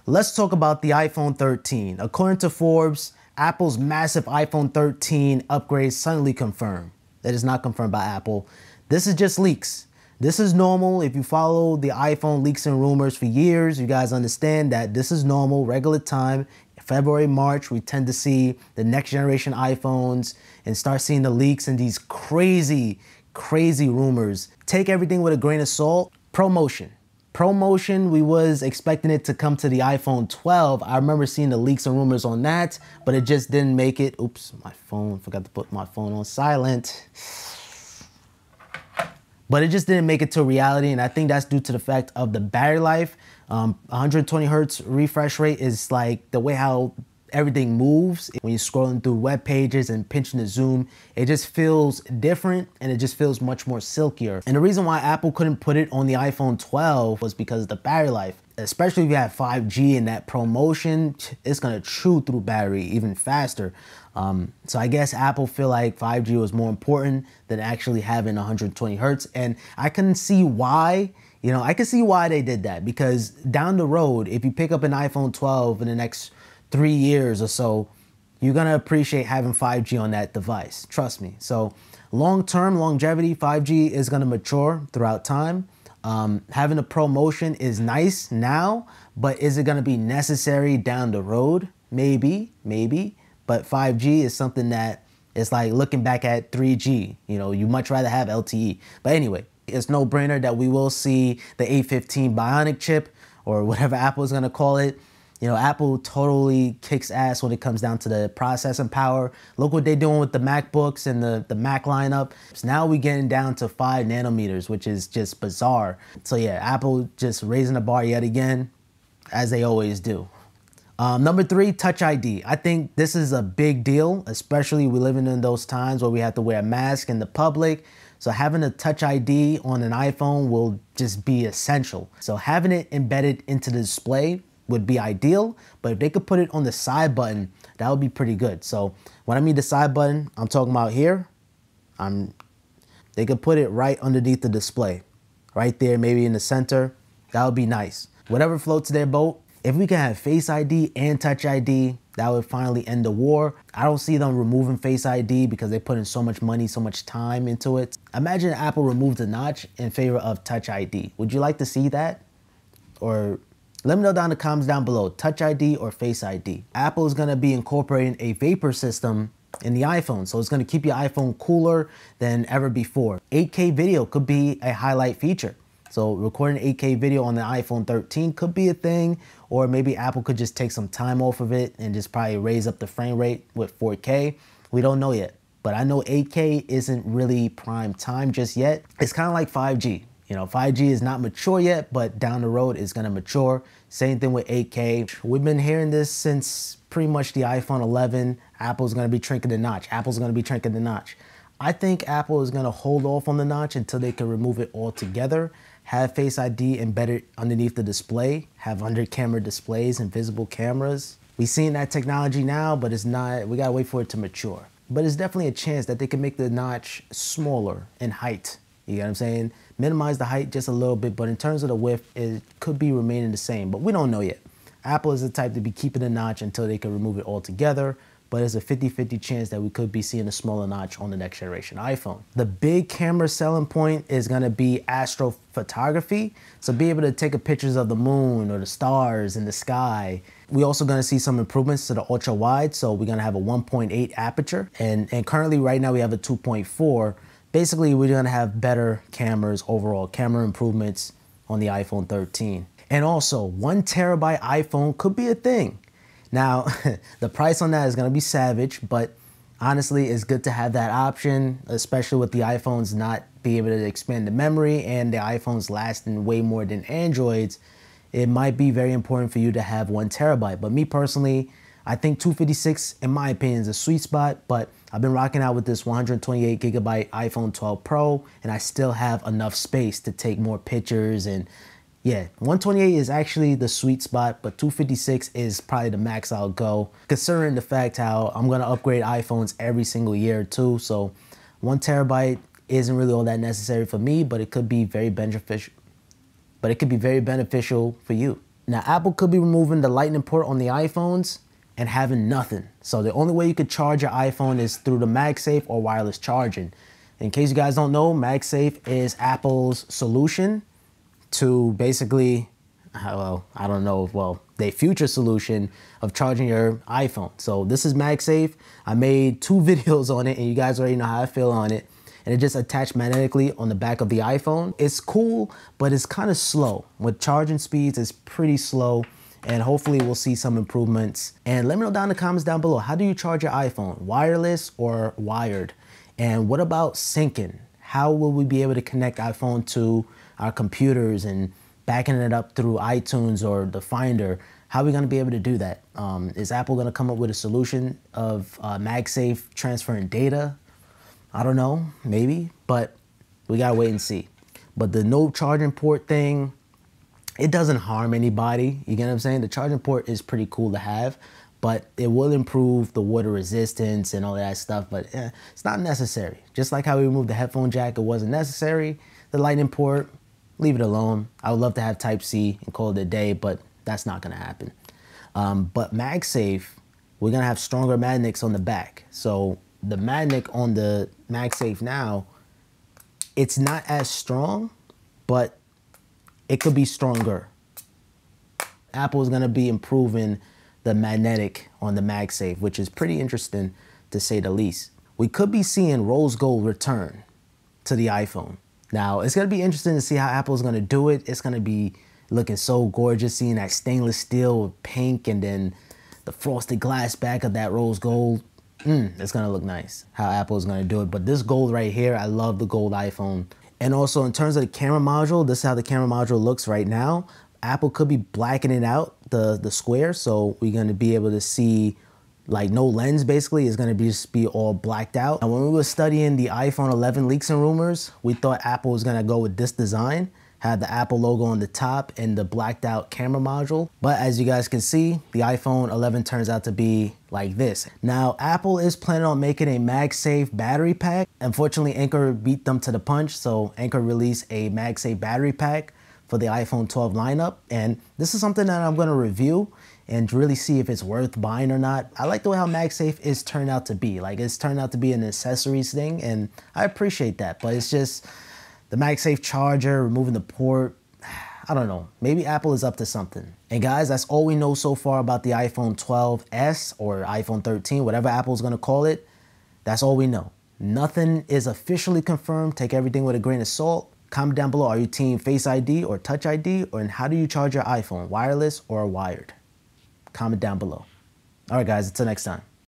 Let's talk about the iPhone 13. According to Forbes, Apple's massive iPhone 13 upgrade suddenly confirmed. That is not confirmed by Apple. This is just leaks. This is normal. If you follow the iPhone leaks and rumors for years, you guys understand that this is normal, regular time. February, March, we tend to see the next generation iPhones and start seeing the leaks and these crazy rumors. Take everything with a grain of salt. Promotion, we was expecting it to come to the iPhone 12. I remember seeing the leaks and rumors on that, but it just didn't make it. Oops, my phone, forgot to put my phone on silent. But it just didn't make it to reality, and I think that's due to the fact of the battery life. 120 hertz refresh rate is like the way how everything moves. When you're scrolling through web pages and pinching the zoom, it just feels different and it just feels much more silkier. And the reason why Apple couldn't put it on the iPhone 12 was because of the battery life. Especially if you have 5G and that promotion, it's gonna chew through battery even faster. So I guess Apple feel like 5G was more important than actually having 120 hertz. And I can see why. I can see why they did that, because down the road, if you pick up an iPhone 12 in the next 3 years or so, you're gonna appreciate having 5G on that device, trust me. So long-term longevity, 5G is gonna mature throughout time. Having a promotion is nice now, but is it gonna be necessary down the road? Maybe, but 5G is something that is like looking back at 3G. You much rather have LTE. But anyway, it's no brainer that we will see the A15 Bionic chip, or whatever Apple is gonna call it. Apple totally kicks ass when it comes down to the processing power. Look what they're doing with the MacBooks and the Mac lineup. So now we're getting down to 5 nanometers, which is just bizarre. So yeah, Apple just raising the bar yet again, as they always do. Number 3, Touch ID. I think this is a big deal, especially we're living in those times where we have to wear a mask in the public. So having a Touch ID on an iPhone will just be essential. So having it embedded into the display would be ideal, but if they could put it on the side button, that would be pretty good. So when I mean the side button, I'm talking about here. They could put it right underneath the display, right there, maybe in the center. That would be nice. Whatever floats their boat. If we can have Face ID and Touch ID, that would finally end the war. I don't see them removing Face ID because they put in so much money, so much time into it. Imagine Apple removed the notch in favor of Touch ID. Would you like to see that? Or let me know down in the comments down below, Touch ID or Face ID. Apple is gonna be incorporating a vapor system in the iPhone, so it's gonna keep your iPhone cooler than ever before. 8K video could be a highlight feature. So recording 8K video on the iPhone 13 could be a thing, or maybe Apple could just take some time off of it and just probably raise up the frame rate with 4K. We don't know yet, but I know 8K isn't really prime time just yet. It's kind of like 5G. 5G is not mature yet, but down the road it's gonna mature. Same thing with 8K. We've been hearing this since pretty much the iPhone 11. Apple's gonna be shrinking the notch. Apple's gonna be shrinking the notch. I think Apple is gonna hold off on the notch until they can remove it altogether. Have Face ID embedded underneath the display. Have under-camera displays and visible cameras. We've seen that technology now, but it's not. We gotta wait for it to mature. But it's definitely a chance that they can make the notch smaller in height. You get what I'm saying? Minimize the height just a little bit, but in terms of the width, it could be remaining the same, but we don't know yet. Apple is the type to be keeping the notch until they can remove it altogether, but there's a 50-50 chance that we could be seeing a smaller notch on the next generation iPhone. The big camera selling point is gonna be Astro Photography. So be able to take pictures of the moon or the stars in the sky. We're also gonna see some improvements to the ultra wide. So we're gonna have a 1.8 aperture, and currently right now we have a 2.4. Basically, we're gonna have better cameras, overall camera improvements on the iPhone 13. And also, 1 terabyte iPhone could be a thing. Now, the price on that is gonna be savage, but honestly, it's good to have that option, especially with the iPhones not being able to expand the memory and the iPhones lasting way more than Androids. It might be very important for you to have 1 terabyte. But me personally, I think 256, in my opinion, is a sweet spot, but I've been rocking out with this 128 gigabyte iPhone 12 Pro, and I still have enough space to take more pictures. And yeah, 128 is actually the sweet spot, but 256 is probably the max I'll go, considering the fact how I'm gonna upgrade iPhones every single year too. So 1 terabyte isn't really all that necessary for me, but it could be very beneficial. For you. Now, Apple could be removing the lightning port on the iPhones and having nothing. So the only way you could charge your iPhone is through the Magsafe or wireless charging. In case you guys don't know, Magsafe is Apple's solution to basically, well, I don't know, well, their future solution of charging your iPhone. So this is Magsafe. I made 2 videos on it and you guys already know how I feel on it. And it just attached magnetically on the back of the iPhone. It's cool, but it's kind of slow. With charging speeds, it's pretty slow. And hopefully we'll see some improvements. And let me know down in the comments down below, how do you charge your iPhone? Wireless or wired? And what about syncing? How will we be able to connect iPhone to our computers and backing it up through iTunes or the Finder? How are we gonna be able to do that? Is Apple gonna come up with a solution of Magsafe transferring data? I don't know, maybe, but we gotta wait and see. But the no charging port thing, it doesn't harm anybody. You get what I'm saying? The charging port is pretty cool to have, but it will improve the water resistance and all that stuff, but it's not necessary. Just like how we removed the headphone jack, it wasn't necessary. The lightning port, leave it alone. I would love to have Type-C and call it a day, but that's not gonna happen. But Magsafe, we're gonna have stronger magnets on the back. So the magnet on the Magsafe now, it's not as strong, but it could be stronger. Apple is gonna be improving the magnetic on the Magsafe, which is pretty interesting to say the least. We could be seeing rose gold return to the iPhone. Now, it's gonna be interesting to see how Apple's gonna do it. It's gonna be looking so gorgeous, seeing that stainless steel with pink and then the frosted glass back of that rose gold. It's gonna look nice, how Apple is gonna do it. But this gold right here, I love the gold iPhone. And also in terms of the camera module, this is how the camera module looks right now. Apple could be blackening out the square, so we're gonna be able to see like no lens basically. It's gonna just be all blacked out. And when we were studying the iPhone 11 leaks and rumors, we thought Apple was gonna go with this design, had the Apple logo on the top and the blacked out camera module. But as you guys can see, the iPhone 11 turns out to be like this. Now, Apple is planning on making a MagSafe battery pack. Unfortunately, Anker beat them to the punch, so Anker released a MagSafe battery pack for the iPhone 12 lineup. And this is something that I'm gonna review and really see if it's worth buying or not. I like the way how MagSafe is turned out to be. Like, it's turned out to be an accessories thing, and I appreciate that, but it's just, the MagSafe charger, removing the port, I don't know. Maybe Apple is up to something. And guys, that's all we know so far about the iPhone 12s or iPhone 13, whatever Apple's gonna call it. That's all we know. Nothing is officially confirmed. Take everything with a grain of salt. Comment down below, are you team Face ID or Touch ID? Or how do you charge your iPhone, wireless or wired? Comment down below. All right, guys, until next time.